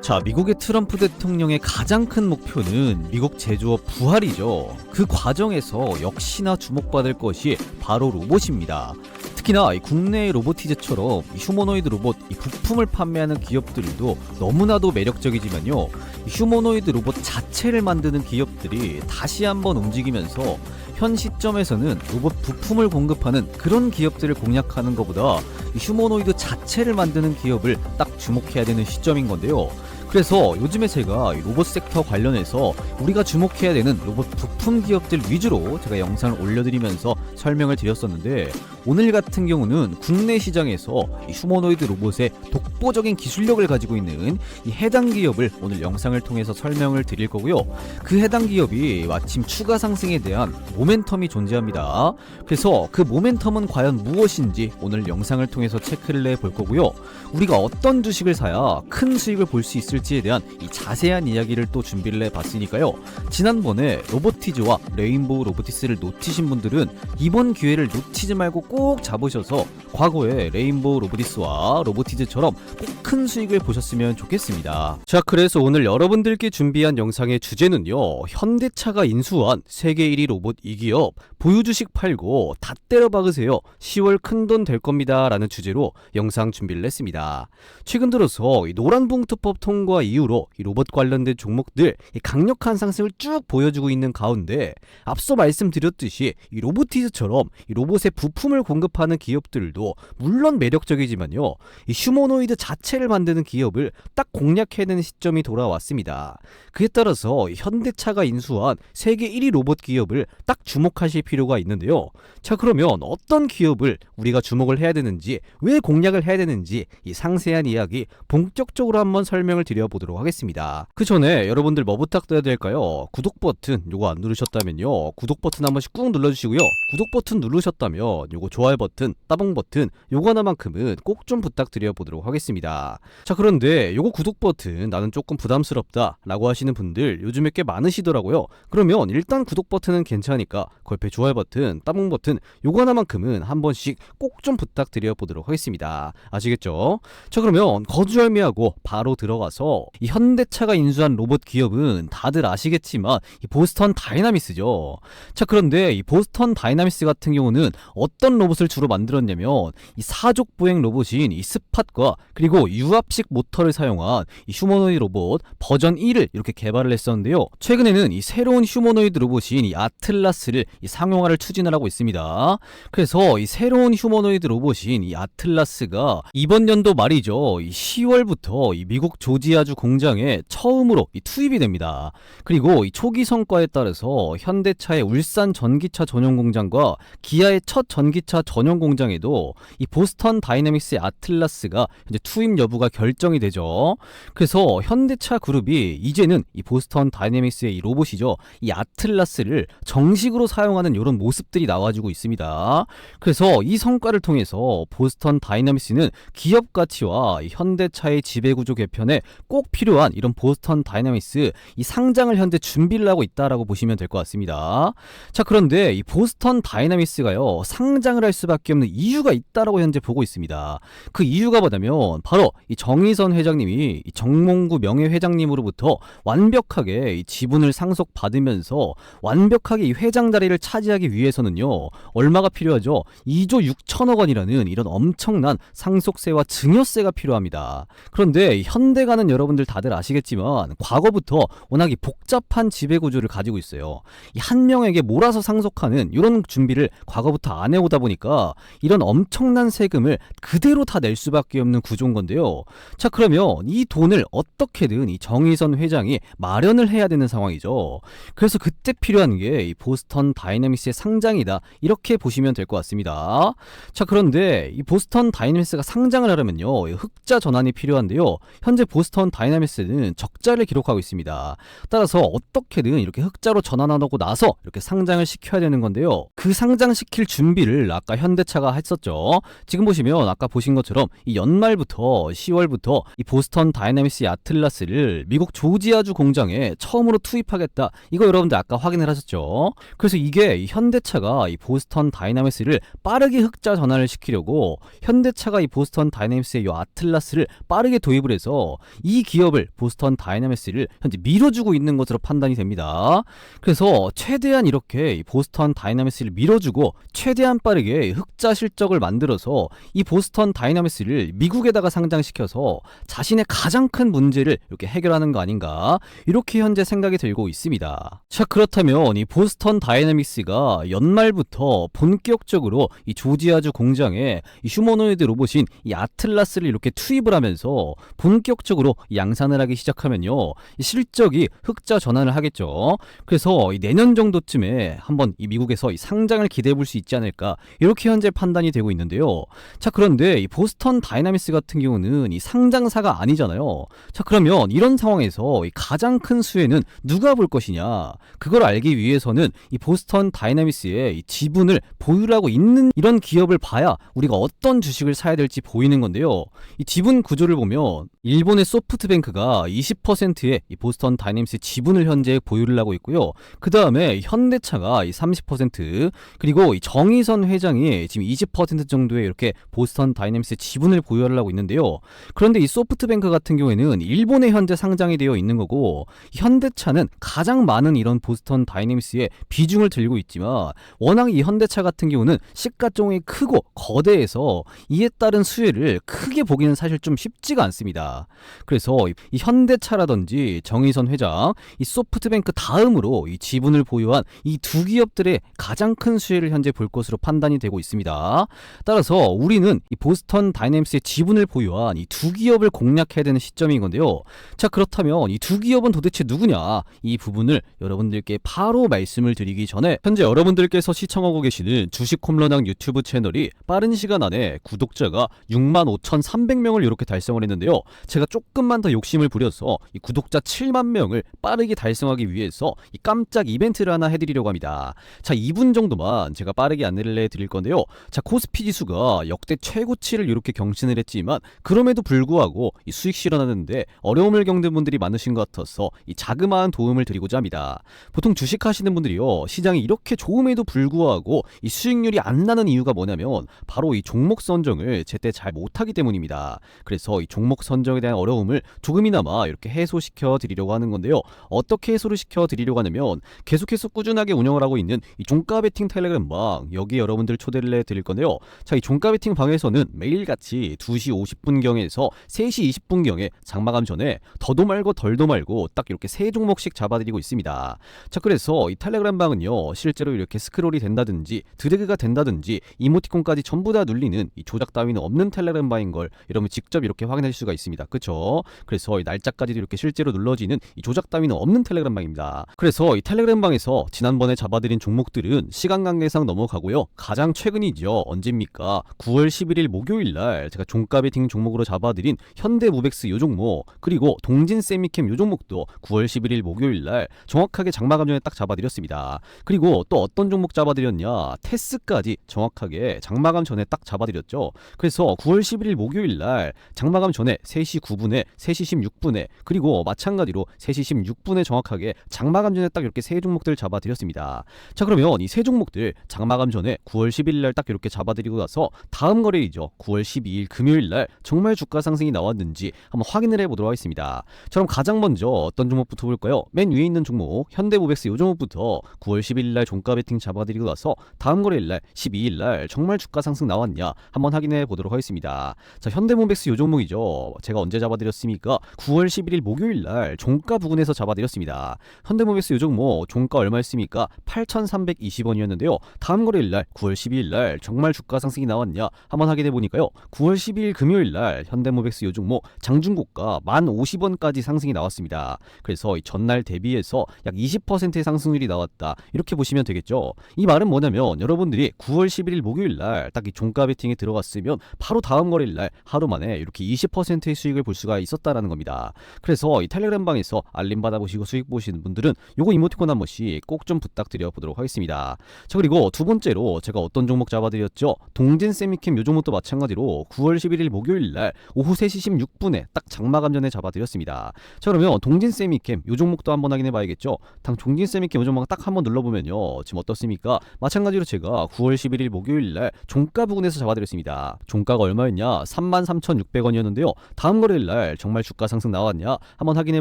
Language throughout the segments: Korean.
자, 미국의 트럼프 대통령의 가장 큰 목표는 미국 제조업 부활이죠. 그 과정에서 역시나 주목받을 것이 바로 로봇입니다. 특히나 국내의 로보티즈처럼 휴머노이드 로봇 부품을 판매하는 기업들도 너무나도 매력적이지만요, 휴머노이드 로봇 자체를 만드는 기업들이 다시 한번 움직이면서 현 시점에서는 로봇 부품을 공급하는 그런 기업들을 공략하는 것보다 휴머노이드 자체를 만드는 기업을 딱 주목해야 되는 시점인 건데요. 그래서 요즘에 제가 로봇 섹터 관련해서 우리가 주목해야 되는 로봇 부품 기업들 위주로 제가 영상을 올려드리면서 설명을 드렸었는데, 오늘 같은 경우는 국내 시장에서 이 휴머노이드 로봇의 독보적인 기술력을 가지고 있는 이 해당 기업을 오늘 영상을 통해서 설명을 드릴 거고요. 그 해당 기업이 마침 추가 상승에 대한 모멘텀이 존재합니다. 그래서 그 모멘텀은 과연 무엇인지 오늘 영상을 통해서 체크를 해볼 거고요. 우리가 어떤 주식을 사야 큰 수익을 볼 수 있을지에 대한 이 자세한 이야기를 또 준비를 해봤으니까요. 지난번에 로보티즈와 레인보우 로보티스를 놓치신 분들은 이번 기회를 놓치지 말고 꼭 잡으셔서 과거에 레인보우 로보티스와 로보티즈처럼 꼭 큰 수익을 보셨으면 좋겠습니다. 자, 그래서 오늘 여러분들께 준비한 영상의 주제는요, 현대차가 인수한 세계 1위 로봇 2기업 보유주식 팔고 다 때려 박으세요, 10월 큰돈 될 겁니다 라는 주제로 영상 준비를 했습니다. 최근 들어서 이 노란봉투법 통과 이후로 이 로봇 관련된 종목들 강력한 상승을 쭉 보여주고 있는 가운데, 앞서 말씀드렸듯이 이 로보티즈처럼 이 로봇의 부품을 공급하는 기업들도 물론 매력적이지만요, 이 휴머노이드 자체를 만드는 기업을 딱 공략해야 되는 시점이 돌아왔습니다. 그에 따라서 현대차가 인수한 세계 1위 로봇 기업을 딱 주목하실 필요가 있는데요. 자, 그러면 어떤 기업을 우리가 주목을 해야 되는지, 왜 공략을 해야 되는지 이 상세한 이야기 본격적으로 한번 설명을 드려보도록 하겠습니다. 그 전에 여러분들 뭐 부탁드려야 될까요? 구독 버튼 요거 안 누르셨다면요, 구독 버튼 한 번씩 꾹 눌러주시고요. 구독 버튼 누르셨다면 요거 좋아요 버튼, 따봉 버튼 요거 하나만큼은 꼭 좀 부탁드려 보도록 하겠습니다. 자, 그런데 요거 구독 버튼 나는 조금 부담스럽다 라고 하시는 분들 요즘에 꽤 많으시더라고요. 그러면 일단 구독 버튼은 괜찮으니까 그 옆에 좋아요 버튼, 따봉 버튼 요거 하나만큼은 한 번씩 꼭 좀 부탁드려 보도록 하겠습니다. 아시겠죠? 자, 그러면 거두절미하고 바로 들어가서 이 현대차가 인수한 로봇 기업은 다들 아시겠지만 이 보스턴 다이나미스죠. 자, 그런데 이 보스턴 다이나미스 같은 경우는 어떤 로봇을 주로 만들었냐면 이 사족 보행 로봇인 이 스팟과 그리고 유압식 모터를 사용한 이 휴머노이드 로봇 버전 1을 이렇게 개발을 했었는데요. 최근에는 이 새로운 휴머노이드 로봇인 이 아틀라스를 이 상용화를 추진을 하고 있습니다. 그래서 이 새로운 휴머노이드 로봇인 이 아틀라스가 이번 연도 말이죠, 이 10월부터 이 미국 조지아주 공장에 처음으로 이 투입이 됩니다. 그리고 이 초기 성과에 따라서 현대차의 울산 전기차 전용 공장과 기아의 첫 전기차 전용 공장에도 이 보스턴 다이내믹스의 아틀라스가 현재 투입 여부가 결정이 되죠. 그래서 현대차 그룹이 이제는 이 보스턴 다이내믹스의 이 로봇이죠, 이 아틀라스를 정식으로 사용하는 이런 모습들이 나와주고 있습니다. 그래서 이 성과를 통해서 보스턴 다이내믹스는 기업 가치와 이 현대차의 지배구조 개편에 꼭 필요한 이런 보스턴 다이내믹스 이 상장을 현재 준비를 하고 있다라고 보시면 될 것 같습니다. 자, 그런데 이 보스턴 다이내믹스가요, 상장을 할 수밖에 없는 이유가 있다라고 현재 보고 있습니다. 그 이유가 뭐냐면 바로 이 정의선 회장님이 이 정몽구 명예회장님으로부터 완벽하게 이 지분을 상속받으면서 완벽하게 이 회장 자리를 차지하기 위해서는요, 얼마가 필요하죠? 2조 6천억 원이라는 이런 엄청난 상속세와 증여세가 필요합니다. 그런데 현대가는 여러분들 다들 아시겠지만 과거부터 워낙 이 복잡한 지배구조를 가지고 있어요. 이 한 명에게 몰아서 상속하는 이런 준비를 과거부터 안 해오다 보니까 이런 엄청난 세금을 그대로 다 낼 수밖에 없는 구조인 건데요. 자, 그러면 이 돈을 어떻게든 이 정의선 회장이 마련을 해야 되는 상황이죠. 그래서 그때 필요한 게 이 보스턴 다이내믹스의 상장이다, 이렇게 보시면 될 것 같습니다. 자, 그런데 이 보스턴 다이내믹스가 상장을 하려면요, 흑자 전환이 필요한데요, 현재 보스턴 다이내믹스는 적자를 기록하고 있습니다. 따라서 어떻게든 이렇게 흑자로 전환하고 나서 이렇게 상장을 시켜야 되는 건데요, 그 상장시킬 준비를 아까 현대차가 했었죠. 지금 보시면 아까 보신 것처럼 이 연말부터 10월부터 이 보스턴 다이내믹스의 아틀라스를 미국 조지아주 공장에 처음으로 투입하겠다, 이거 여러분들 아까 확인을 하셨죠. 그래서 이게 현대차가 이 보스턴 다이내믹스를 빠르게 흑자 전환을 시키려고 현대차가 이 보스턴 다이내믹스의 이 아틀라스를 빠르게 도입을 해서 이 기업을 보스턴 다이나믹스를 현재 밀어주고 있는 것으로 판단이 됩니다. 그래서 최대한 이렇게 이 보스턴 다이나믹스를 밀어주고 최대한 빠르게 흑자 실적을 만들어서 이 보스턴 다이나믹스를 미국에다가 상장시켜서 자신의 가장 큰 문제를 이렇게 해결하는 거 아닌가, 이렇게 현재 생각이 들고 있습니다. 자, 그렇다면 이 보스턴 다이나믹스가 연말부터 본격적으로 이 조지아주 공장에 이 휴머노이드 로봇인 이 아틀라스를 이렇게 투입을 하면서 본격적으로 양산을 하기 시작하면요, 이 실적이 흑자 전환을 하겠죠. 그래서 이 내년 정도쯤에 한번 이 미국에서 이 상장을 기대해 볼 수 있지 않을까, 이렇게 현재 판단이 되고 있는데요. 자, 그런데 이 보스턴 다이나믹스 같은 경우는 이 상장사가 아니잖아요. 자, 그러면 이런 상황에서 이 가장 큰 수혜는 누가 볼 것이냐, 그걸 알기 위해서는 이 보스턴 다이나믹스의 이 지분을 보유하고 있는 이런 기업을 봐야 우리가 어떤 주식을 사야 될지 보이는 건데요. 이 지분 구조를 보면 일본의 소프트뱅크가 20%의 이 보스턴 다이나믹스 지분을 현재 보유를 하고 있고요. 그 다음에 현대차가 30%, 그리고 이 정의선 회장이 지금 20% 정도의 이렇게 보스턴 다이나믹스 지분을 보유를 하고 있는데요. 그런데 이 소프트뱅크 같은 경우에는 일본에 현재 상장이 되어 있는 거고, 현대차는 가장 많은 이런 보스턴 다이내믹스의 비중을 들고 있지만 워낙 이 현대차 같은 경우는 시가총액이 크고 거대해서 이에 따른 수혜를 크게 보기는 사실 좀 쉽지가 않습니다. 그래서 이 현대차라든지 정의선 회장, 이 소프트뱅크 다음으로 이 지분을 보유한 이 두 기업들의 가장 큰 수혜를 현재 볼 것으로 판단이 되고 있습니다. 따라서 우리는 이 보스턴 다이내믹스의 지분을 보유한 이 두 기업을 공략해야 되는 시점인 건데요. 자, 그렇다면 이 두 기업은 도대체 누구냐, 이 부분을 여러분들께 바로 말씀을 드리기 전에 현재 여러분들께서 시청하고 계시는 주식홈런왕 유튜브 채널이 빠른 시간 안에 구독자가 65,300명을 이렇게 달성을 했는데요. 제가 조금만 더 욕심을 부려서 이 구독자 7만 명을 빠르게 달성하기 위해서 이 깜짝 이벤트를 하나 해드리려고 합니다. 자, 2분 정도만 제가 빠르게 안내를 해드릴 건데요. 자, 코스피 지수가 역대 최고치를 이렇게 경신을 했지만 그럼에도 불구하고 이 수익 실현하는데 어려움을 겪는 분들이 많으신 것 같아서 이 자그마한 도움을 드리고자 합니다. 보통 주식하시는 분들이요, 시장이 이렇게 좋음에도 불구하고 이 수익률이 안 나는 이유가 뭐냐면 바로 이 종목 선정을 제때 잘 못하기 때문입니다. 그래서 이 종목 선정에 대한 어려움을 조금이나마 이렇게 해소시켜 드리려고 하는 건데요. 어떻게 해소를 시켜 드리려고 하냐면 계속해서 꾸준하게 운영을 하고 있는 이 종가 베팅 텔레그램 방, 여기 여러분들 초대를 해 드릴 건데요. 자, 이 종가 베팅 방에서는 매일같이 2시 50분경에서 3시 20분경에 장마감 전에 더도 말고 덜도 말고 딱 이렇게 세 종목씩 잡아드리고 있습니다. 자, 그래서 이 텔레그램 방은요, 실제로 이렇게 스크롤이 된다든지 드래그가 된다든지 이모티콘까지 전부 다 눌리는 이 조작 따위는 없는 텔레그램 방인 걸 여러분 직접 이렇게 확인할 수가 있습니다. 그쵸? 그래서 이 날짜까지도 이렇게 실제로 눌러지는 이 조작 따위는 없는 텔레그램 방입니다. 그래서 이 텔레그램 방에서 지난번에 잡아드린 종목들은 시간 관계상 넘어가고요. 가장 최근이죠. 언제입니까? 9월 11일 목요일날 제가 종가 베팅 종목으로 잡아드린 현대무벡스 요 종목, 그리고 동진 세미캠 요 종목도 9월 11일 목요일날 정확하게 장마감 전에 딱 잡아드렸습니다. 그리고 또 어떤 종목 잡아드렸냐, 테스까지 정확하게 장마감 전에 딱 잡아드렸죠. 그래서 9월 11일 목요일날 장마감 전에 3시 9분에 3시 16분에 그리고 마찬가지로 3시 16분에 정확하게 장마감 전에 딱 이렇게 세 종목들 잡아드렸습니다. 자, 그러면 이 세 종목들 장마감 전에 9월 11일날 딱 이렇게 잡아드리고 나서 다음 거래일이죠, 9월 12일 금요일날 정말 주가 상승이 나왔는지 한번 확인을 해보도록 하겠습니다. 자, 그럼 가장 먼저 어떤 종목부터 볼까요? 맨 위에 있는 종목 현대무벡스 요 종목부터 9월 11일날 종가 베팅 잡아드리고 나서 다음 거래일날 12일날 정말 주가 상승 나왔냐 한번 확인해 보도록 하겠습니다. 자, 현대무벡스 요 종목이죠. 제가 언제 잡아드렸습니까? 9월 11일 목요일날 종가 부근에서 잡아드렸습니다. 현대무벡스 요 종목 종가 얼마였습니까? 8,320원이었는데요. 다음 거래일날 9월 12일날 정말 주가 상승이 나왔냐 한번 확인해 보니까요, 9월 12일 금요일날 현대무벡스 요 종목 장중고가 1,050원까지 상승이 나왔습니다. 그래서 이 전날 대비해서 약 20%의 상승률이 나왔다, 이렇게 보시면 되겠죠. 이 말은 뭐냐면 여러분들이 9월 11일 목요일날 딱 이 종가 베팅에 들어갔으면 바로 다음 거래일날 하루 만에 이렇게 20%의 수익을 볼 수가 있었다라는 겁니다. 그래서 이 텔레그램 방에서 알림 받아보시고 수익 보시는 분들은 요거 이모티콘 한 번씩 꼭 좀 부탁드려 보도록 하겠습니다. 자, 그리고 두 번째로 제가 어떤 종목 잡아드렸죠? 동진 세미캠 요 종목도 마찬가지로 9월 11일 목요일날 오후 3시 16분에 딱 장마감 전에 잡아드렸습니다. 자, 그러면 동진 세미캠 요 종목도 한번 확인해 봐야겠죠. 당 동진 세미캠 요 종목 딱 한번 눌러보면요, 지금 어떻습니까? 마찬가지로 제가 9월 11일 목요일날 종가 부근에서 잡아드렸습니다. 종가가 얼마였냐? 33,600원이었는데요. 다음 거래일날 정말 주가 상승 나왔냐 한번 확인해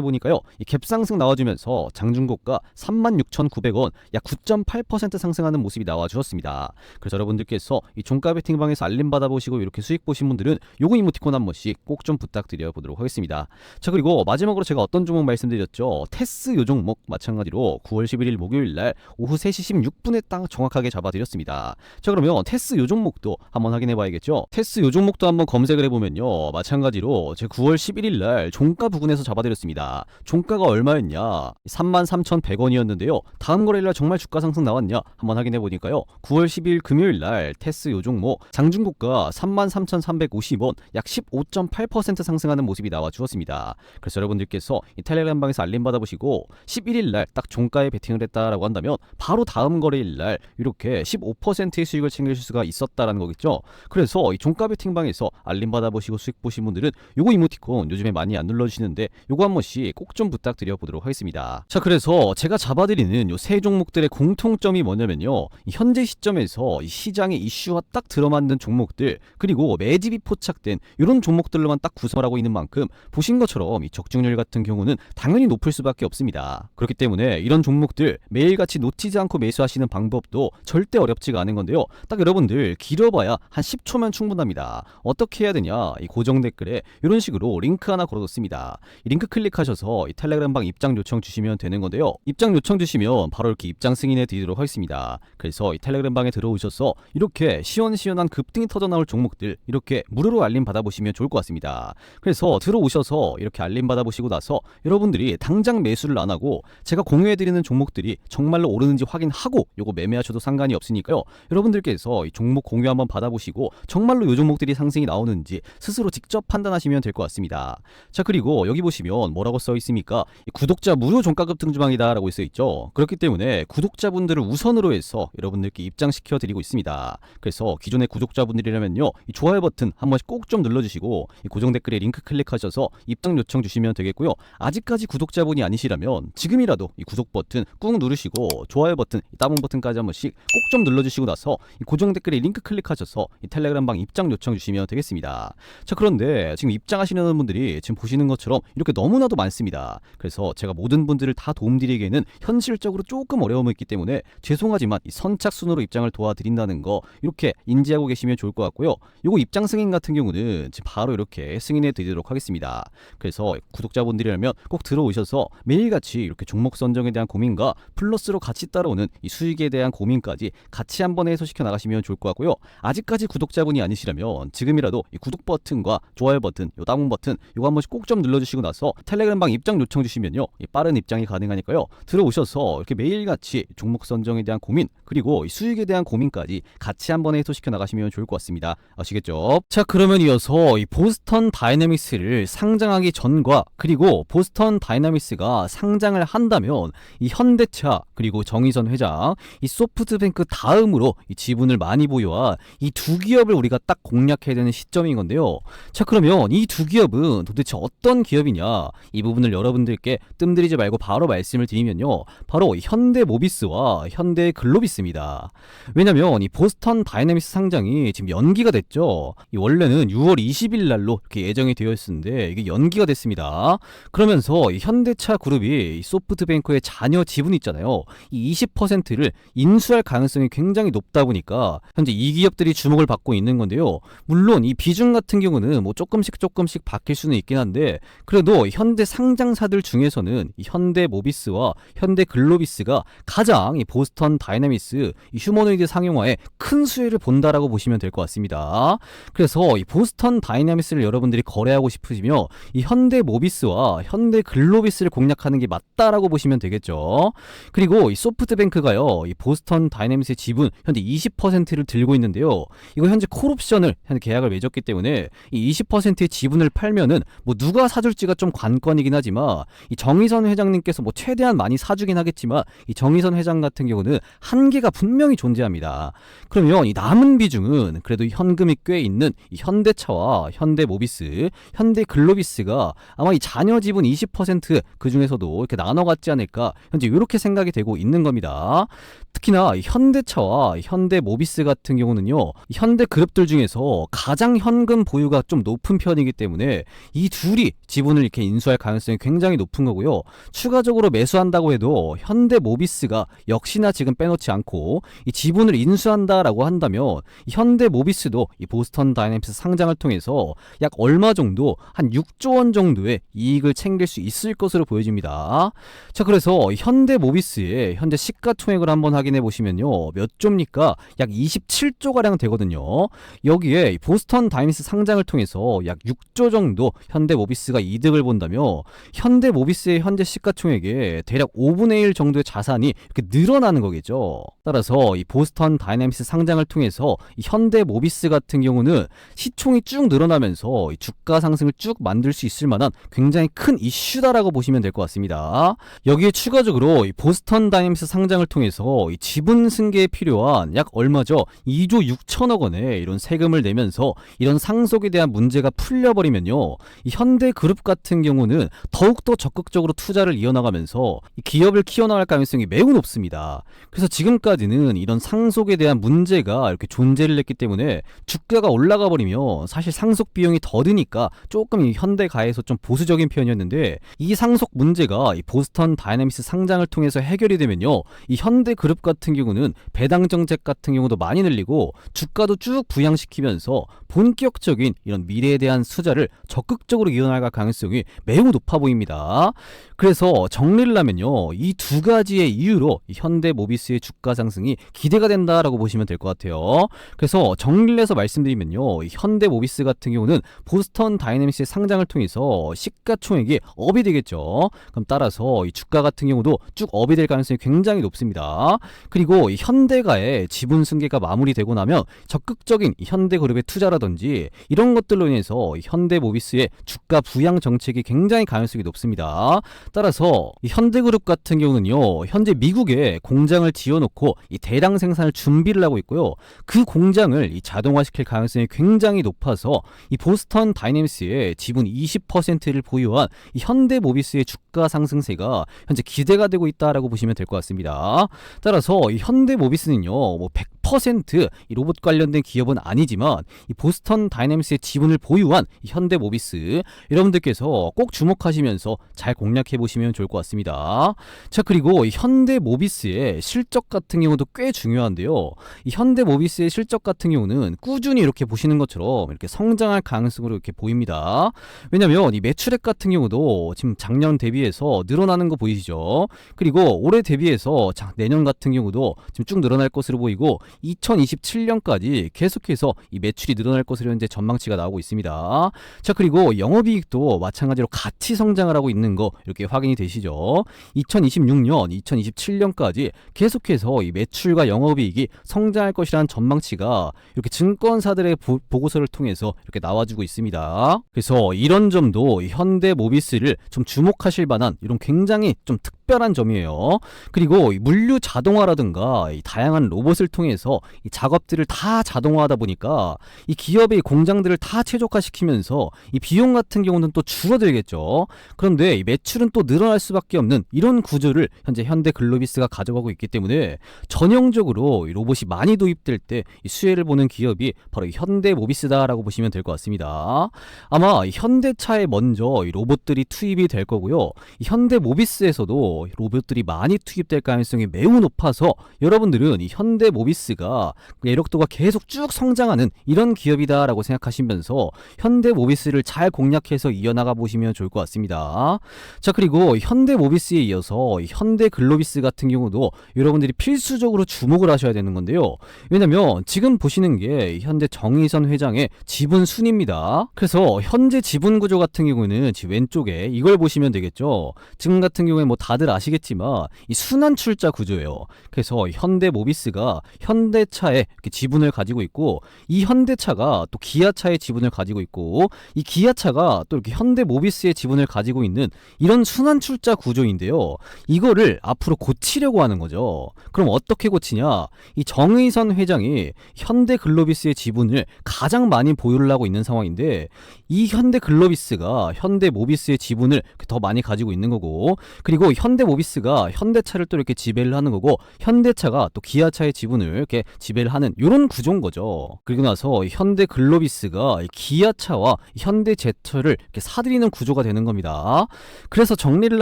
보니까요. 이 갭상승 나와주면서 장중고가 36,900원 약 9.8% 상승하는 모습이 나와주었습니다. 그래서 여러분들께서 이 종가 베팅방에서 알림 받아보시고 이렇게 수익 보신 분들은 요거 이모티콘 한 번씩 꼭 좀 부탁드려 보도록 하겠습니다. 자, 그리고 마지막으로 제가 어떤 종목 말씀드렸죠. 테스 요 종목 마찬가지로 9월 11일 목요일날 오후 3시 16분에 딱 정확하게 잡아드렸습니다. 자, 그러면 테스 요 종목도 한번 확인해 봐야겠죠. 테스 요 종목도 한번 검색을 해보면요, 마찬가지로 제 9월 11일날 종가 부근에서 잡아드렸습니다. 종가가 얼마였냐, 33,100원이었는데요 다음 거래일날 정말 주가 상승 나왔냐 한번 확인해 보니까요, 9월 12일 금요일날 테스 요 종목 장중고가 33,350원 약 15.8% 상승하는 모습이 나와 주었습니다. 그래서 여러분들께서 이 텔레그램방에서 알림 받아보시고 11일날 딱 종가에 베팅을 했다라고 한다면 바로 다음 거래일날 이렇게 15%의 수익을 챙길 수가 있었다라는 거겠죠. 그래서 이 종가 베팅방에서 알림 받아보시고 수익 보신 분들은 요거 이모티콘 요즘에 많이 안 눌러주시는데 요거 한 번씩 꼭 좀 부탁드려 보도록 하겠습니다. 자, 그래서 제가 잡아드리는 요 세 종목들의 공통점이 뭐냐면요, 현재 시점에서 이 시장의 이슈와 딱 들어맞는 종목들, 그리고 매집이 포착된 이런 종목들로만 딱 구성을 하고 있는 만큼 보신 것처럼 이 적중률 같은 경우는 당연히 높을 수밖에 없습니다. 그렇기 때문에 이런 종목들 매일같이 놓치지 않고 매수하시는 방법도 절대 어렵지가 않은 건데요, 딱 여러분들 길어봐야 한 10초면 충분합니다. 어떻게 해야 되냐, 이 고정 댓글에 이런 식으로 링크 하나 걸어뒀습니다. 이 링크 클릭하셔서 이 텔레그램방 입장 요청 주시면 되는 건데요, 입장 요청 주시면 바로 이렇게 입장 승인해 드리도록 하겠습니다. 그래서 이 텔레그램방에 들어오셔서 이렇게 시원시원한 급등이 터져 나올 종목들 이렇게 무료로 알림 받아보시면 좋을 것 같습니다. 그래서 들어오셔서 이렇게 알림 받아보시고 나서 여러분들이 당장 매수를 안 하고 제가 공유해드리는 종목들이 정말로 오르는지 확인하고 요거 매매하셔도 상관이 없으니까요, 여러분들께서 이 종목 공유 한번 받아보시고 정말로 요 종목들이 상승이 나오는지 스스로 직접 판단하시면 될 것 같습니다. 자, 그리고 여기 보시면 뭐라고 써 있습니까? 구독자 무료 종가급 등주방이다 라고 써 있죠. 그렇기 때문에 구독자분들을 우선으로 해서 여러분들께 입장시켜 드리고 있습니다. 그래서 기존의 구독자분들이라면요, 이 좋아요 버튼 한 번씩 꼭 좀 눌러주시고 이 고정 댓글에 링크 클릭하셔서 입장 요청 주시면 되겠고요, 아직까지 구독자분이 아니시라면 지금이라도 이 구독 버튼 꾹 누르시고 좋아요 버튼, 이 따봉 버튼까지 한 번씩 꼭 좀 눌러주시고 나서 이 고정 댓글에 링크 클릭하셔서 이 텔레그램방 입장 요청 주시면 되겠습니다. 자, 그런데 지금 입장하시는 분들이 지금 보시는 것처럼 이렇게 너무나도 많습니다. 그래서 제가 모든 분들을 다 도움드리기에는 현실적으로 조금 어려움이 있기 때문에 죄송하지만 이 선착순으로 입장을 도와드린다는 거 이렇게 인지하고 계시면 좋을 것 같고요, 요거 입장 승인 같은 경우는 지금 바로 이렇게 승인해 드리도록 하겠습니다. 그래서 구독자분들이라면 꼭 들어오셔서 매일같이 이렇게 종목 선정에 대한 고민과 플러스로 같이 따라오는 이 수익에 대한 고민까지 같이 한번 해소시켜 나가시면 좋을 것 같고요, 아직까지 구독자분이 아니시라면 지금이라도 이 구독 버튼과 좋아요 버튼, 요 따봉 버튼 요거 한 번씩 꼭 좀 눌러주시고 나서 텔레그램방 입장 요청 주시면요, 이 빠른 입장이 가능하니까요, 들어오셔서 이렇게 매일같이 종목 선정에 대한 고민 그리고 이 수익에 대한 고민까지 같이 한번 해소시켜 나가시면 좋을 것 같습니다. 아시겠죠? 자, 그러면 이어서 이 보스턴 다이내믹스를 상장하기 전과 그리고 보스턴 다이내믹스가 상장을 한다면 이 현대차 그리고 정의선 회장, 이 소프트뱅크 다음으로 이 지분을 많이 보유한 이 두 기업을 우리가 딱 공략해야 되는 시점인 건데요. 자, 그러면 이 두 기업은 도대체 어떤 기업이냐, 이 부분을 여러분들께 뜸들이지 말고 바로 말씀을 드리면요, 바로 현대모비스와 현대글로비스입니다. 왜냐면 이 보스턴 다이내믹스 상장이 지금 연기가 됐죠. 이 원래는 6월 20일 날로 이렇게 예정이 되어 있었는데 이게 연기가 됐습니다. 그러면서 이 현대차 그룹이 이 소프트뱅크의 자녀 지분 있잖아요, 이 20%를 인수할 가능성이 굉장히 높다 보니까 현재 이 기업들이 주목을 받고 있는 건데요, 물론 이 비중 같은 경우는 뭐 조금씩 바뀔 수는 있긴 한데 그래도 현대 상장사들 중에서는 이 현대모비스와 현대글로비스가 가장 이 보스턴 다이내믹스 이 휴머노이드 상용화에 큰 수혜를 본다라고 보시면 될 것 같습니다. 그래서 이 보스턴 다이내믹스를 여러분들이 거래하고 싶으시면 이 현대모비스와 현대글로비스를 공략하는 게 맞다라고 보시면 되겠죠. 그리고 이 소프트뱅크가요, 이 보스턴 다이내믹스의 지분 현재 20%를 들고 있는데요, 이거 현재 콜옵션을 현재 계약을 맺었기 때문에 이 20%의 지분을 팔면은 뭐 누가 사줄지가 좀 관건이긴 하지만 이 정의선 회장님께서 뭐 최대한 많이 사주긴 하겠지만 이 정의선 회장 같은 경우는 한계가 분명히 존재합니다. 그러면 이 남은 비중은 그래도 현금이 꽤 있는 이 현대차와 현대모비스, 현대글로비스가 아마 이 자녀 지분 20% 그 중에서도 이렇게 나눠 갖지 않을까 현재 이렇게 생각이 되고 있는 겁니다. 특히나 현대차와 현대모비스 같은 경우는요, 현대 그룹들 중에서 가장 현금 보유가 좀 높은 편이기 때문에 이 둘이 지분을 이렇게 인수할 가능성이 굉장히 높은 거고요. 추가적으로 매수한다고 해도 현대모비스가 역시나 지금 빼놓지 않고 이 지분을 인수한다라고 한다면 현대모비스도 이 보스턴 다이내믹스 상장을 통해서 약 얼마 정도 한 6조 원 정도의 이익을 챙길 수 있을 것으로 보여집니다. 자, 그래서 현대모비스의 현재 시가총액을 한번 확인해 보시면요, 몇 조입니까? 약 27조 가량 되거든요. 여기에 보스턴 다이내믹스 상장을 통해서 약 6조 정도 현대모비스가 이득을 본다며 현대모비스의 현재 시가총액의 대략 5분의 1 정도의 자산이 이렇게 늘어나는 거겠죠. 따라서 이 보스턴 다이내믹스 상장을 통해서 이 현대모비스 같은 경우는 시총이 쭉 늘어나면서 이 주가 상승을 쭉 만들 수 있을 만한 굉장히 큰 이슈다라고 보시면 될 것 같습니다. 여기에 추가적으로 이 보스턴 다이내믹스 상장을 통해서 이 지분 승계에 필요한 약 얼마죠? 2조 6천억 원의 이런 세금을 내면서 이런 상속에 대한 문제가 풀려버리면요, 이 현대그룹 같은 경우는 더욱더 적극적으로 투자를 이어나가면서 이 기업을 키워나갈 가능성이 매우 높습니다. 그래서 지금까지는 이런 상속에 대한 문제가 이렇게 존재를 했기 때문에 주가가 올라가 버리면 사실 상속 비용이 더 드니까 조금 이 현대가에서 좀 보수적인 편이었는데, 이 상속 문제가 이 보스턴 다이내믹스 상장을 통해서 해결이 되면요, 이 현대그룹 같은 경우는 배당 정책 같은 경우도 많이 늘리고 주가도 쭉 부양시키면서 본격적인 이런 미래에 대한 투자를 적극적으로 이어나갈 가능성이 매우 높아 보입니다. 그래서 정리를 하면요, 이 두 가지의 이유로 이 현대모비스의 주가 상승이 기대가 된다라고 보시면 될 것 같아요. 그래서 정리를 해서 말씀드리면요, 이 현대모비스 같은 경우는 보스턴 다이내믹스의 상장을 통해서 시가총액이 업이 되겠죠. 그럼 따라서 이 주가 같은 경우도 쭉 업이 될 가능성이 굉장히 높습니다. 그리고 이 현대가의 지분 승계가 마무리되고 나면 적극적인 이 현대그룹의 투자라든지 이런 것들로 인해서 이 현대모비스의 주가 부양 정책이 굉장히 가능성이 높습니다. 따라서 이 현대그룹 같은 경우는요, 현재 미국에 공장을 지어놓고 이 대량 생산을 준비를 하고 있고요. 그 공장을 이 자동화시킬 가능성이 굉장히 높아서 이 보스턴 다이내믹스의 지분 20%를 보유한 이 현대모비스의 주가 상승세가 현재 기대가 되고 있다라고 보시면 될 것 같습니다. 따라서 이 현대모비스는요, 뭐 100% 이 로봇 관련된 기업은 아니지만 이 보스턴 다이내믹스의 지분을 보유한 이 현대모비스, 여러분들께서 꼭 주목하시면서 잘 공략해 보시면 좋을 것 같습니다. 자, 그리고 이 현대모비스의 실적 같은 경우도 꽤 중요한데요. 이 현대모비스의 실적 같은 경우는 꾸준히 이렇게 보시는 것처럼 이렇게 성장할 가능성으로 이렇게 보입니다. 왜냐면 이 매출액 같은 경우도 지금 작년 대비해서 늘어나는 거 보이시죠? 그리고 올해 대비해서 내년 같은 경우도 지금 쭉 늘어날 것으로 보이고 2027년까지 계속해서 이 매출이 늘어날 것으로 현재 전망치가 나오고 있습니다. 자, 그리고 영업이익도 마찬가지로 같이 성장을 하고 있는 거 이렇게 확인이 되시죠? 2026년, 2027년까지 계속해서 이 매출과 영업이익이 성장할 것이라는 전망치가 이렇게 증권사들의 보고서를 통해서 이렇게 나와주고 있습니다. 그래서 이런 점도 현대모비스를 좀 주목하실 만한 이런 굉장히 좀 특별한 점이에요. 그리고 물류 자동화라든가 이 다양한 로봇을 통해서 이 작업들을 다 자동화하다 보니까 이 기업의 공장들을 다 최적화시키면서 이 비용 같은 경우는 또 줄어들겠죠. 그런데 이 매출은 또 늘어날 수밖에 없는 이런 구조를 현재 현대글로비스가 가져가고 있기 때문에 전형적으로 이 로봇이 많이 도입될 때 이 수혜를 보는 기업이 바로 이 현대모비스다라고 보시면 될 것 같습니다. 아마 이 현대차에 먼저 이 로봇들이 투입이 될 거고요. 이 현대모비스에서도 로봇들이 많이 투입될 가능성이 매우 높아서 여러분들은 이 현대모비스가 매력도가 계속 쭉 성장하는 이런 기업이다라고 생각하시면서 현대모비스를 잘 공략해서 이어나가 보시면 좋을 것 같습니다. 자, 그리고 현대모비스에 이어서 현대글로비스 같은 경우도 여러분들이 필수적으로 주목을 하셔야 되는 건데요. 왜냐면 지금 보시는 게 현재 정의선 회장의 지분 순입니다. 그래서 현재 지분 구조 같은 경우는 지금 왼쪽에 이걸 보시면 되겠죠. 지금 같은 경우에 뭐 다들 아시겠지만 이 순환 출자 구조예요. 그래서 현대모비스가 현대차에 이렇게 지분을 가지고 있고, 이 현대차가 또 기아차의 지분을 가지고 있고, 이 기아차가 또 이렇게 현대모비스의 지분을 가지고 있는 이런 순환 출자 구조인데요. 이거를 앞으로 고치려고 하는 거죠. 그럼 어떻게 고치냐? 이 정의선 회장이 현대글로비스의 지분을 가장 많이 보유를 하고 있는 상황인데, 이 현대글로비스가 현대모비스의 지분을 더 많이 가지고 있는 거고, 그리고 현대모비스가 현대차를 또 이렇게 지배를 하는 거고, 현대차가 또 기아차의 지분을 이렇게 지배를 하는 이런 구조인 거죠. 그리고 나서 현대글로비스가 기아차와 현대 제철을 이렇게 사들이는 구조가 되는 겁니다. 그래서 정리를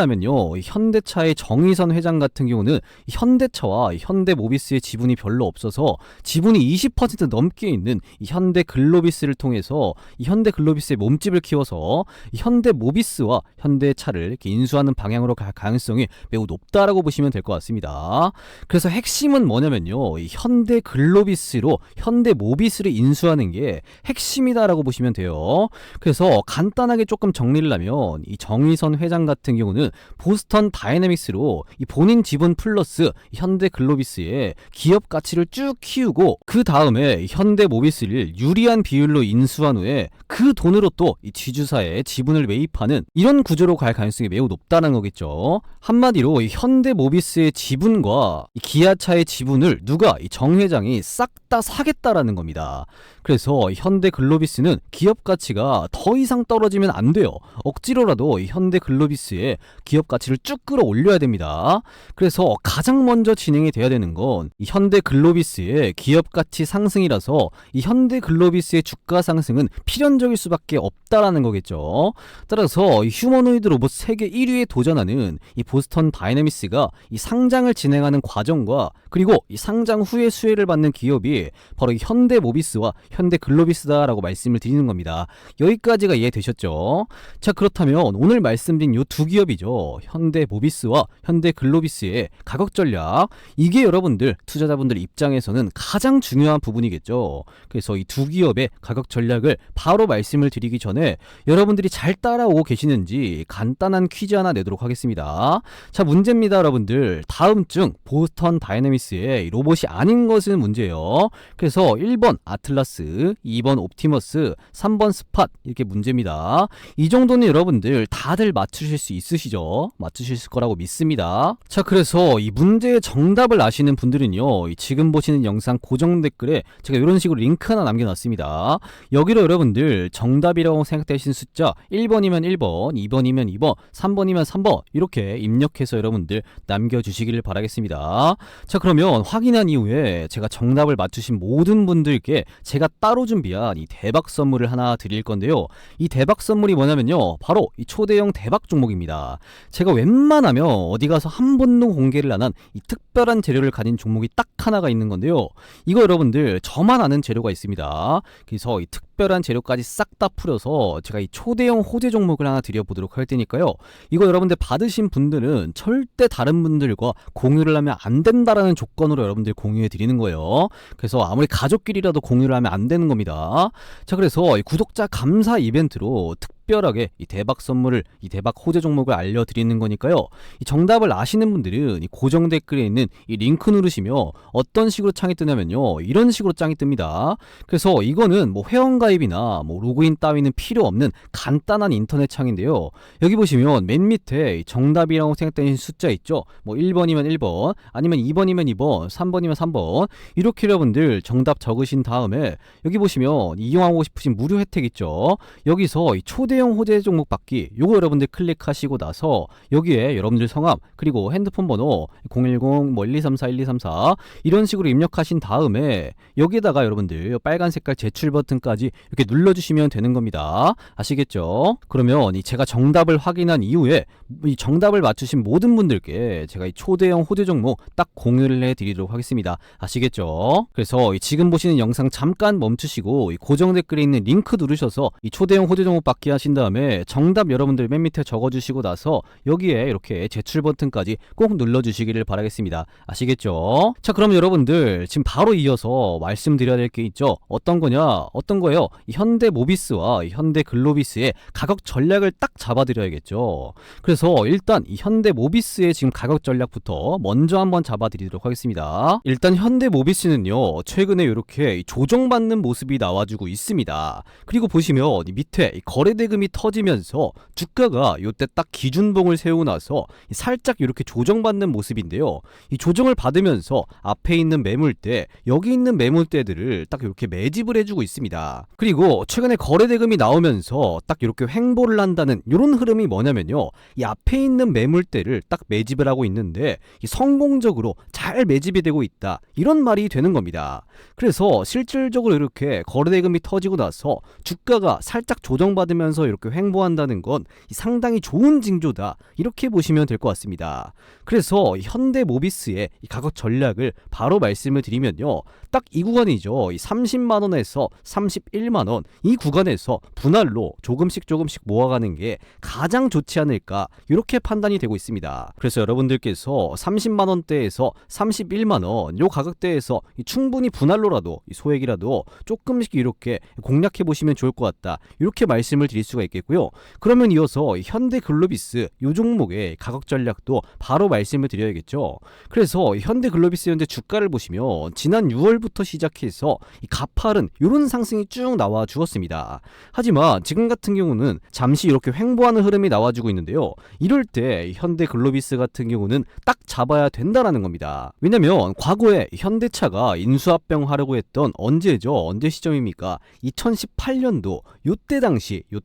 하면요, 현대차의 정의선 회장 같은 경우는 현대차와 현대모비스의 지분이 별로 없어서 지분이 20% 넘게 있는 이 현대글로비스를 통해서 이 현대글로비스의 몸집을 키워서 이 현대모비스와 현대차를 이렇게 인수하는 방향으로 갈 가능성이 매우 높다라고 보시면 될 것 같습니다. 그래서 핵심은 뭐냐면요, 이 현대글로비스로 현대모비스를 인수하는 게 핵심이다라고 보시면 돼요. 그래서 간단하게 조금 정리를 하면 이 정의선 회장 같은 경우는 보스턴 다이내믹스로 이 본인 지분 플러스 현대글로비스의 기업 가치를 쭉 키우고 그 다음에 현대모비스를 유리한 비율로 인수한 후에 그 돈으로 또 이 지주사의 지분을 매입하는 이런 구조로 갈 가능성이 매우 높다는 거겠죠. 한마디로 이 현대모비스의 지분과 이 기아차의 지분을 누가 이 정 회장이 싹 다 사겠다라는 겁니다. 그래서 현대글로비스는 기업 가치가 더 이상 떨어지면 안 돼요. 억지로라도 이 현대글로비스의 기업 가치를 쭉 끌어올려야 됩니다. 그래서 가장 먼저 진행이 돼야 되는 건 이 현대글로비스의 기업 가치 상승이라서 이 현대글로비스의 주가 상승은 필연적일 수밖에 없다라는 거겠죠. 따라서 이 휴머노이드 로봇 세계 1위에 도전하는 이 보스턴 다이내믹스가 이 상장을 진행하는 과정과 그리고 이 상장 후에 수혜를 받는 기업이 바로 이 현대모비스와 현대글로비스다라고 말씀을 드리는 겁니다. 여기까지가 이해되셨죠? 자, 그렇다면 오늘 말씀드린 이 두 기업이죠, 현대모비스와 현대글로비스의 가격 전략, 이게 여러분들 투자자분들 입장에서는 가장 중요한 부분이겠죠. 그래서 이 두 기업의 가격 전략을 바로 말씀을 드리기 전에 여러분들이 잘 따라오고 계시는지 간단한 퀴즈 하나 내도록 하겠습니다. 자, 문제입니다. 여러분들 다음 중 보스턴 다이내믹스의 로봇이 아닌 것은 문제예요. 그래서 1번 아틀라스, 2번 옵티머스, 3번 스팟, 이렇게 문제입니다. 이 정도는 여러분들 다들 맞추실 수 있으시죠? 맞추실 거라고 믿습니다. 자, 그래서 이 문제의 정답을 아시는 분들은요, 지금 보시는 영상 고정 댓글에 제가 이런 식으로 링크 하나 남겨놨습니다. 여기로 여러분들 정답이라고 생각되신 숫자 1번이면 1번, 2번이면 2번, 3번이면 3번 이렇게 입력해서 여러분들 남겨주시기를 바라겠습니다. 자, 그러면 확인한 이후에 제가 정답을 맞추신 모든 분들께 제가 따로 준비한 이 대박 선물을 하나 드릴 건데요. 이 대박 선물이 뭐냐면요, 바로 이 초대형 대박 종목입니다. 제가 웬만하면 어디 가서 한 번도 공개를 안 한 이 특별한 재료를 가진 종목이 딱 하나가 있는 건데요. 이거 여러분들 저만 아는 재료가 있습니다. 그래서 이 특별한 재료까지 싹 다 풀어서 제가 이 초대형 호재 종목을 하나 드려보도록 할 테니까요. 이거 여러분들 받으신 분들은 절대 다른 분들과 공유를 하면 안 된다라는 조건으로 여러분들 공유해 드리는 거예요. 그래서 아무리 가족끼리라도 공유를 하면 안 되는 겁니다. 자, 그래서 이 구독자 감사 이벤트로 특별하게 이 대박 선물을, 이 대박 호재 종목을 알려드리는 거니까요. 이 정답을 아시는 분들은 이 고정 댓글에 있는 이 링크 누르시면 어떤 식으로 창이 뜨냐면요, 이런 식으로 창이 뜹니다. 그래서 이거는 뭐 회원가입이나 뭐 로그인 따위는 필요 없는 간단한 인터넷 창인데요. 여기 보시면 맨 밑에 정답이라고 생각되는 숫자 있죠. 뭐 1번이면 1번, 아니면 2번이면 2번, 3번이면 3번, 이렇게 여러분들 정답 적으신 다음에 여기 보시면 이용하고 싶으신 무료 혜택 있죠. 여기서 이 초대형 호재 종목 받기, 요거 여러분들 클릭하시고 나서 여기에 여러분들 성함 그리고 핸드폰 번호 010 뭐 1234 이런 식으로 입력하신 다음에 여기에다가 여러분들 빨간 색깔 제출 버튼까지 이렇게 눌러주시면 되는 겁니다. 아시겠죠? 그러면 이 제가 정답을 확인한 이후에 이 정답을 맞추신 모든 분들께 제가 이 초대형 호재 종목 딱 공유를 해드리도록 하겠습니다. 아시겠죠? 그래서 지금 보시는 영상 잠깐 멈추시고 이 고정 댓글에 있는 링크 누르셔서 이 초대형 호재 종목 받기 하신 다음에 정답 여러분들 맨 밑에 적어주시고 나서 여기에 이렇게 제출 버튼까지 꼭 눌러주시기를 바라겠습니다. 아시겠죠? 자, 그럼 여러분들 지금 바로 이어서 말씀드려야 될 게 있죠. 어떤 거냐? 어떤 거예요? 이 현대모비스와 이 현대글로비스의 가격 전략을 딱 잡아드려야겠죠. 그래서 일단 이 현대모비스의 지금 가격 전략부터 먼저 한번 잡아드리도록 하겠습니다. 일단 현대모비스는요, 최근에 이렇게 조정받는 모습이 나와주고 있습니다. 그리고 보시면 이 밑에 이 거래대금이 터지면서 주가가 이때 딱 기준봉을 세우고 나서 살짝 이렇게 조정받는 모습인데요. 이 조정을 받으면서 앞에 있는 매물대, 여기 있는 매물대들을 딱 이렇게 매집을 해주고 있습니다. 그리고 최근에 거래대금이 나오면서 딱 이렇게 횡보를 한다는 이런 흐름이 뭐냐면요, 이 앞에 있는 매물대를 딱 매집을 하고 있는데 이 성공적으로 잘 매집이 되고 있다, 이런 말이 되는 겁니다. 그래서 실질적으로 이렇게 거래대금이 터지고 나서 주가가 살짝 조정받으면서 나서서 이렇게 횡보한다는 건 상당히 좋은 징조다, 이렇게 보시면 될 것 같습니다. 그래서 현대모비스의 이 가격 전략을 바로 말씀을 드리면요, 딱 이 구간이죠. 이 30만원에서 31만원 이 구간에서 분할로 조금씩 모아가는 게 가장 좋지 않을까, 이렇게 판단이 되고 있습니다. 그래서 여러분들께서 30만원대에서 31만원 요 가격대에서 충분히 분할로라도 소액이라도 조금씩 이렇게 공략해 보시면 좋을 것 같다, 이렇게 말씀을 드릴 수가 있겠고요. 그러면 이어서 현대글로비스 요 종목의 가격 전략도 바로 말씀을 드려야겠죠. 그래서 현대글로비스 현재 주가를 보시면 지난 6월부터 시작해서 이 가파른 이런 상승이 쭉 나와 주었습니다. 하지만 지금 같은 경우는 잠시 이렇게 횡보하는 흐름이 나와주고 있는데요, 이럴 때 현대글로비스 같은 경우는 딱 잡아야 된다라는 겁니다. 왜냐면 과거에 현대차가 인수합병 하려고 했던 언제죠? 언제 시점입니까? 2018년도 요때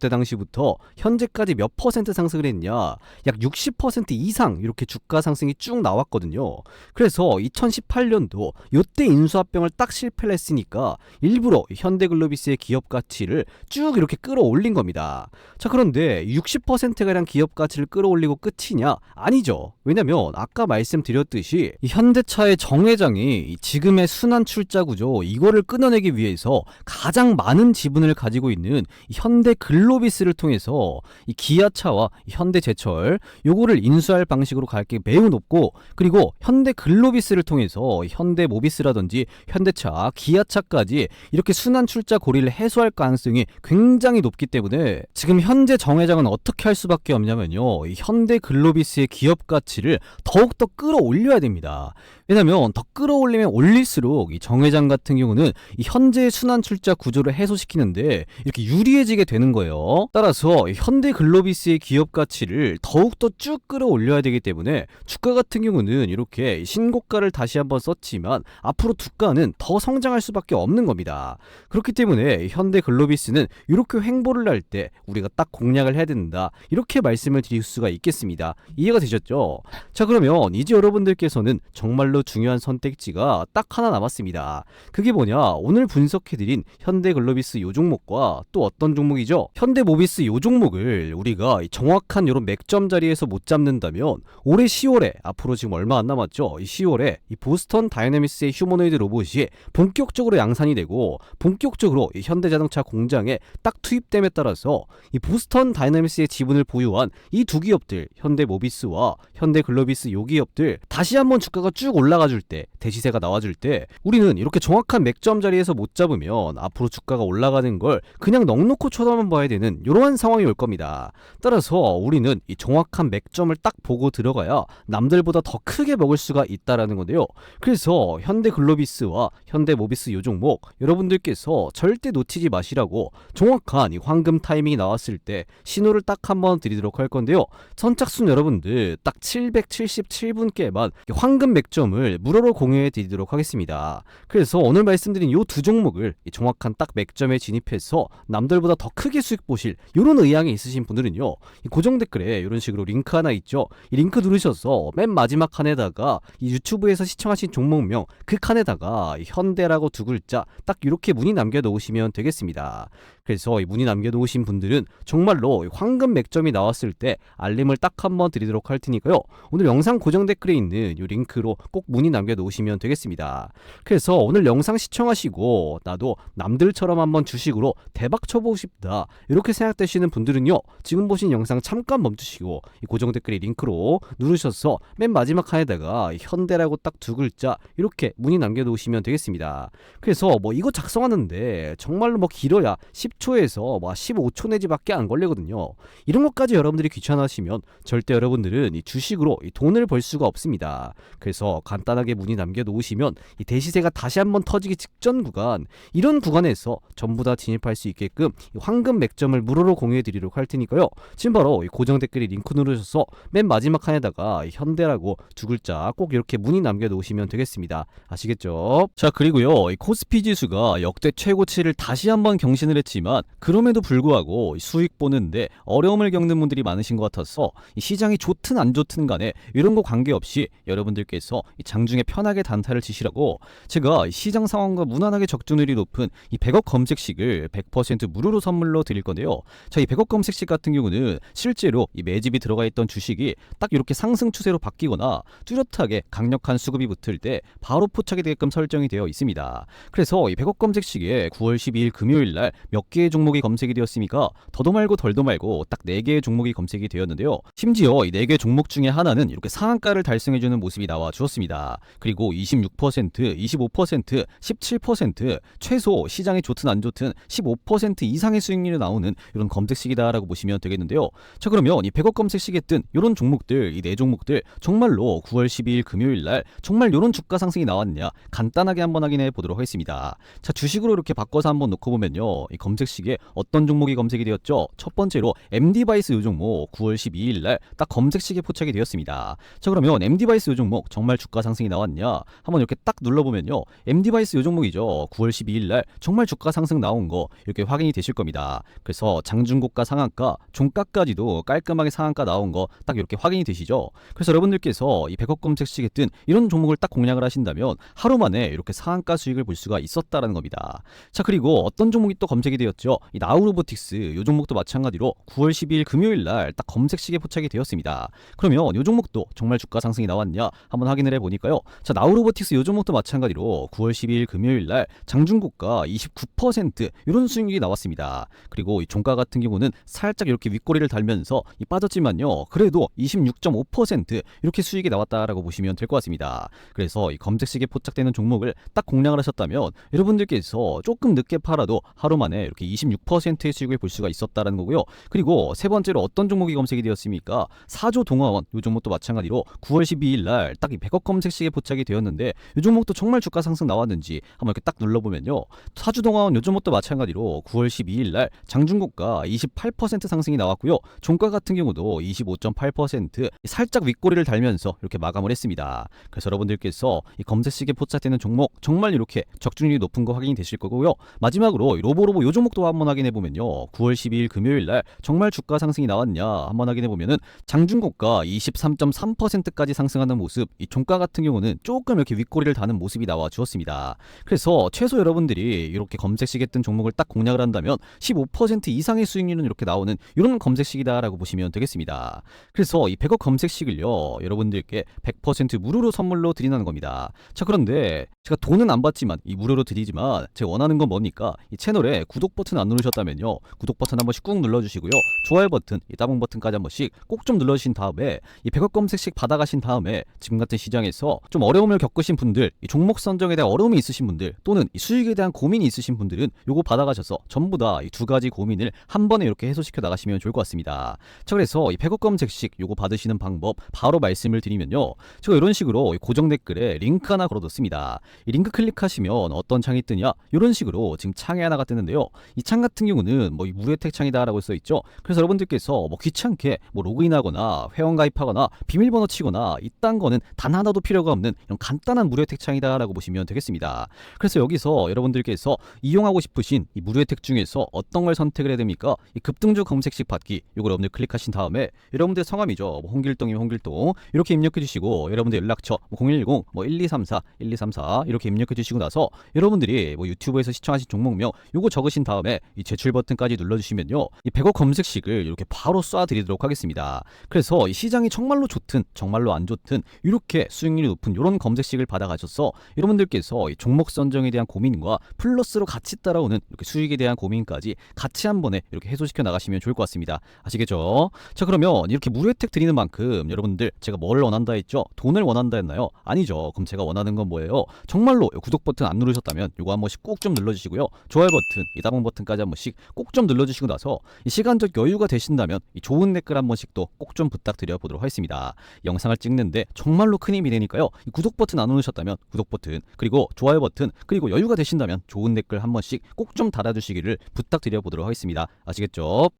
당시부터 현재까지 몇 퍼센트 상승을 했냐? 약 60% 이상 이렇게 주가 상승이 쭉 나왔거든요. 그래서 2018년도 요때 인수합병을 딱 실패를 했으니까 일부러 현대글로비스의 기업 가치를 쭉 이렇게 끌어올린 겁니다. 자, 그런데 60%가량 기업 가치를 끌어올리고 끝이냐? 아니죠. 왜냐면 아까 말씀드렸듯이 현대차의 정 회장이 지금의 순환 출자 구조 이거를 끊어내기 위해서 가장 많은 지분을 가지고 있는 현대글로비스를 통해서 이 기아차와 현대제철 요거를 인수할 방식으로 갈 게 매우 높고, 그리고 현대글로비스를 통해서 현대모비스라든지 현대차, 기아차까지 이렇게 순환 출자 고리를 해소할 가능성이 굉장히 높기 때문에 지금 현재 정 회장은 어떻게 할 수밖에 없냐면요, 현대글로비스의 기업 가치를 더욱더 끌어올려야 됩니다. 왜냐면 더 끌어올리면 올릴수록 이 정 회장 같은 경우는 이 현재의 순환 출자 구조를 해소시키는데 이렇게 유리해지게 되는 거예요. 따라서 현대글로비스의 기업 가치를 더욱더 쭉 끌어올려야 되기 때문에 주가 같은 경우는 이렇게 신고가를 다시 한번 썼지만 앞으로 주가는 더 성장할 수밖에 없는 겁니다. 그렇기 때문에 현대글로비스는 이렇게 횡보를 할 때 우리가 딱 공략을 해야 된다, 이렇게 말씀을 드릴 수가 있겠습니다. 이해가 되셨죠? 자, 그러면 이제 여러분들께서는 정말로 중요한 선택지가 딱 하나 남았습니다. 그게 뭐냐? 오늘 분석해드린 현대글로비스 요 종목과 또 어떤 종목이죠? 현대모비스 요 종목을 우리가 정확한 이런 맥점 자리에서 못 잡는다면 올해 10월에, 앞으로 지금 얼마 안 남았죠? 이 10월에 이 보스턴 다이내믹스의 휴머노이드 로봇이 본격적으로 양산이 되고 본격적으로 이 현대자동차 공장에 딱 투입됨에 따라서 이 보스턴 다이내믹스의 지분을 보유한 이 두 기업들, 현대모비스와 현대글로비스 요 기업들 다시 한번 주가가 쭉 올라가줄 때, 대시세가 나와줄 때 우리는 이렇게 정확한 맥점 자리에서 못 잡으면 앞으로 주가가 올라가는 걸 그냥 넋놓고 쳐다만 봐야 되는 이러한 상황이 올 겁니다. 따라서 우리는 이 정확한 맥점을 딱 보고 들어가야 남들보다 더 크게 먹을 수가 있다라는 건데요. 그래서 현대글로비스와 현대모비스 요 종목 여러분들께서 절대 놓치지 마시라고 정확한 이 황금 타이밍이 나왔을 때 신호를 딱 한번 드리도록 할 건데요. 선착순 여러분들 딱 777분께만 황금 맥점을 무료로 공유해 드리도록 하겠습니다. 그래서 오늘 말씀드린 요 두 종목을 정확한 딱 맥점에 진입해서 남들보다 더 크게 수익 보실 요런 의향이 있으신 분들은요, 이 고정 댓글에 이런 식으로 링크 하나 있죠. 이 링크 누르셔서 맨 마지막 칸에다가 이 유튜브에서 시청하신 종목명 그 칸에다가 현대라고 두 글자 딱 이렇게 문의 남겨 놓으시면 되겠습니다. 그래서 이 문의 남겨 놓으신 분들은 정말로 황금 맥점이 나왔을 때 알림을 딱 한번 드리도록 할 테니까요, 오늘 영상 고정 댓글에 있는 이 링크로 꼭 문의 남겨 놓으시면 되겠습니다. 그래서 오늘 영상 시청하시고 나도 남들처럼 한번 주식으로 대박 쳐보고 싶다 이렇게 생각되시는 분들은요, 지금 보신 영상 잠깐 멈추시고 이 고정 댓글에 링크로 누르셔서 맨 마지막 칸에다가 현대라고 딱 두 글자 이렇게 문의 남겨 놓으시면 되겠습니다. 그래서 뭐 이거 작성하는데 정말로 뭐 길어야 10초에서 뭐 15초 내지밖에 안 걸리거든요. 이런 것까지 여러분들이 귀찮아하시면 절대 여러분들은 이 주식으로 이 돈을 벌 수가 없습니다. 그래서 간단하게 문의 남겨 놓으시면 이 대시세가 다시 한번 터지기 직전 구간, 이런 구간에서 전부 다 진입할 수 있게끔 이 황금 맥점을 무료로 공유해 드리도록 할 테니까요, 지금 바로 이 고정 댓글에 링크 누르셔서 맨 마지막 칸에다가 현대라고 두 글자 꼭 이렇게 문의 남겨 놓으시면 되겠습니다. 아시겠죠? 자, 그리고요, 이 코스피 지수가 역대 최고치를 다시 한번 경신을 했지만 있지만 그럼에도 불구하고 수익 보는데 어려움을 겪는 분들이 많으신 것 같아서 이 시장이 좋든 안 좋든 간에 이런 거 관계없이 여러분들께서 이 장중에 편하게 단타를 치시라고 제가 시장 상황과 무난하게 적중률이 높은 이 100억 검색식을 100% 무료로 선물로 드릴 건데요. 자, 이 100억 검색식 같은 경우는 실제로 이 매집이 들어가 있던 주식이 딱 이렇게 상승 추세로 바뀌거나 뚜렷하게 강력한 수급이 붙을 때 바로 포착이 되게끔 설정이 되어 있습니다. 그래서 이 100억 검색식에 9월 12일 금요일 날 몇 개의 종목이 검색이 되었습니까? 더도 말고 덜도 말고 딱 4개의 종목이 검색이 되었는데요. 심지어 이 4개 종목 중에 하나는 이렇게 상한가를 달성해주는 모습이 나와 주었습니다. 그리고 26%, 25%, 17%, 최소 시장이 좋든 안 좋든 15% 이상의 수익률이 나오는 이런 검색식이다라고 보시면 되겠는데요. 자, 그러면 이 100억 검색식에 뜬 이런 종목들, 이 4종목들 정말로 9월 12일 금요일 날 정말 이런 주가 상승이 나왔냐 간단하게 한번 확인해 보도록 하겠습니다. 자, 주식으로 이렇게 바꿔서 한번 놓고 보면요. 이 검색식에 어떤 종목이 검색이 되었죠? 첫 번째로 MD바이스 요 종목 9월 12일 날 딱 검색식에 포착이 되었습니다. 자, 그러면 MD바이스 요 종목 정말 주가 상승이 나왔냐? 한번 이렇게 딱 눌러보면요. MD바이스 요 종목이죠. 9월 12일 날 정말 주가 상승 나온 거 이렇게 확인이 되실 겁니다. 그래서 장중고가 상한가, 종가까지도 깔끔하게 상한가 나온 거 딱 이렇게 확인이 되시죠. 그래서 여러분들께서 이 100억 검색식에 뜬 이런 종목을 딱 공략을 하신다면 하루 만에 이렇게 상한가 수익을 볼 수가 있었다라는 겁니다. 자, 그리고 어떤 종목이 또 검색이 되었죠? 이 나우로보틱스 요 종목도 마찬가지로 9월 12일 금요일 날 딱 검색식에 포착이 되었습니다. 그러면 요 종목도 정말 주가 상승이 나왔냐 한번 확인을 해보니까요. 자, 나우로보틱스 요 종목도 마찬가지로 9월 12일 금요일 날 장중고가 29% 이런 수익률이 나왔습니다. 그리고 이 종가 같은 경우는 살짝 이렇게 윗꼬리를 달면서 빠졌지만요. 그래도 26.5% 이렇게 수익이 나왔다라고 보시면 될 것 같습니다. 그래서 이 검색식에 포착되는 종목을 딱 공략을 하셨다면 여러분들께서 조금 늦게 팔아도 하루 만에 이렇게 26%의 수익을 볼 수가 있었다라는 거고요. 그리고 세 번째로 어떤 종목이 검색이 되었습니까? 사조 동화원 이 종목도 마찬가지로 9월 12일 날 딱 이 100억 검색식에 포착이 되었는데 이 종목도 정말 주가 상승 나왔는지 한번 이렇게 딱 눌러보면요. 사조 동화원 이 종목도 마찬가지로 9월 12일 날 장중고가 28% 상승이 나왔고요. 종가 같은 경우도 25.8% 살짝 윗꼬리를 달면서 이렇게 마감을 했습니다. 그래서 여러분들께서 이 검색식에 포착되는 종목 정말 이렇게 적중률이 높은 거 확인이 되실 거고요. 마지막으로 로보로보 요 종목도 한번 확인해 보면요. 9월 12일 금요일 날 정말 주가 상승이 나왔냐 한번 확인해 보면은 장중고가 23.3%까지 상승하는 모습, 이 종가 같은 경우는 조금 이렇게 윗꼬리를 다는 모습이 나와 주었습니다. 그래서 최소 여러분들이 이렇게 검색식에 뜬 종목을 딱 공략을 한다면 15% 이상의 수익률은 이렇게 나오는 이런 검색식이다라고 보시면 되겠습니다. 그래서 이 100억 검색식을요 여러분들께 100% 무료로 선물로 드리는 겁니다. 자, 그런데 제가 돈은 안 받지만 이 무료로 드리지만 제가 원하는 건 뭡니까? 이 채널에 구독 버튼 안 누르셨다면요 구독 버튼 한 번씩 꾹 눌러주시고요. 좋아요 버튼, 이 따봉 버튼까지 한 번씩 꼭 좀 눌러주신 다음에 이 100억 검색식 받아가신 다음에 지금 같은 시장에서 좀 어려움을 겪으신 분들, 이 종목 선정에 대한 어려움이 있으신 분들 또는 이 수익에 대한 고민이 있으신 분들은 요거 받아가셔서 전부 다 이 두 가지 고민을 한 번에 이렇게 해소시켜 나가시면 좋을 것 같습니다. 자, 그래서 이 100억 검색식 요거 받으시는 방법 바로 말씀을 드리면요. 제가 이런 식으로 고정 댓글에 링크 하나 걸어뒀습니다. 이 링크 클릭하시면 어떤 창이 뜨냐? 이런 식으로 지금 창이 하나가 뜨는데요. 이 창 같은 경우는 뭐 이 무료혜택 창이다라고 써 있죠. 그래서 여러분들께서 뭐 귀찮게 뭐 로그인하거나 회원 가입하거나 비밀번호 치거나 이딴 거는 단 하나도 필요가 없는 이런 간단한 무료혜택 창이다라고 보시면 되겠습니다. 그래서 여기서 여러분들께서 이용하고 싶으신 이 무료혜택 중에서 어떤 걸 선택을 해야 됩니까? 이 급등주 검색식 받기 이걸 여러분들 클릭하신 다음에 여러분들 성함이죠. 뭐 홍길동이면 홍길동 이렇게 입력해 주시고 여러분들 연락처 뭐 010 뭐 1234 1234 이렇게 입력해 주시고 나서 여러분들이 뭐 유튜브에서 시청하신 종목명 요거 적으신 다음에 이 제출 버튼까지 눌러주시면요. 이 100억 검색식을 이렇게 바로 쏴드리도록 하겠습니다. 그래서 이 시장이 정말로 좋든 정말로 안 좋든 이렇게 수익률이 높은 이런 검색식을 받아가셔서 여러분들께서 이 종목 선정에 대한 고민과 플러스로 같이 따라오는 이렇게 수익에 대한 고민까지 같이 한 번에 이렇게 해소시켜 나가시면 좋을 것 같습니다. 아시겠죠? 자, 그러면 이렇게 무료 혜택 드리는 만큼 여러분들 제가 뭘 원한다 했죠? 돈을 원한다 했나요? 아니죠. 그럼 제가 원하는 건 뭐예요? 정말로 구독 버튼 안 누르셨다면 요거 한 번씩 꼭 좀 눌러주시고요. 좋아요 버튼, 이 따봉 버튼까지 한 번씩 꼭 좀 눌러주시고 나서 이 시간적 여유가 되신다면 이 좋은 댓글 한 번씩 또 꼭 좀 부탁드려 보도록 하겠습니다. 영상을 찍는데 정말로 큰 힘이 되니까요. 이 구독 버튼 안 누르셨다면 구독 버튼, 그리고 좋아요 버튼, 그리고 여유가 되신다면 좋은 댓글 한 번씩 꼭 좀 달아주시기를 부탁드려 보도록 하겠습니다. 아시겠죠?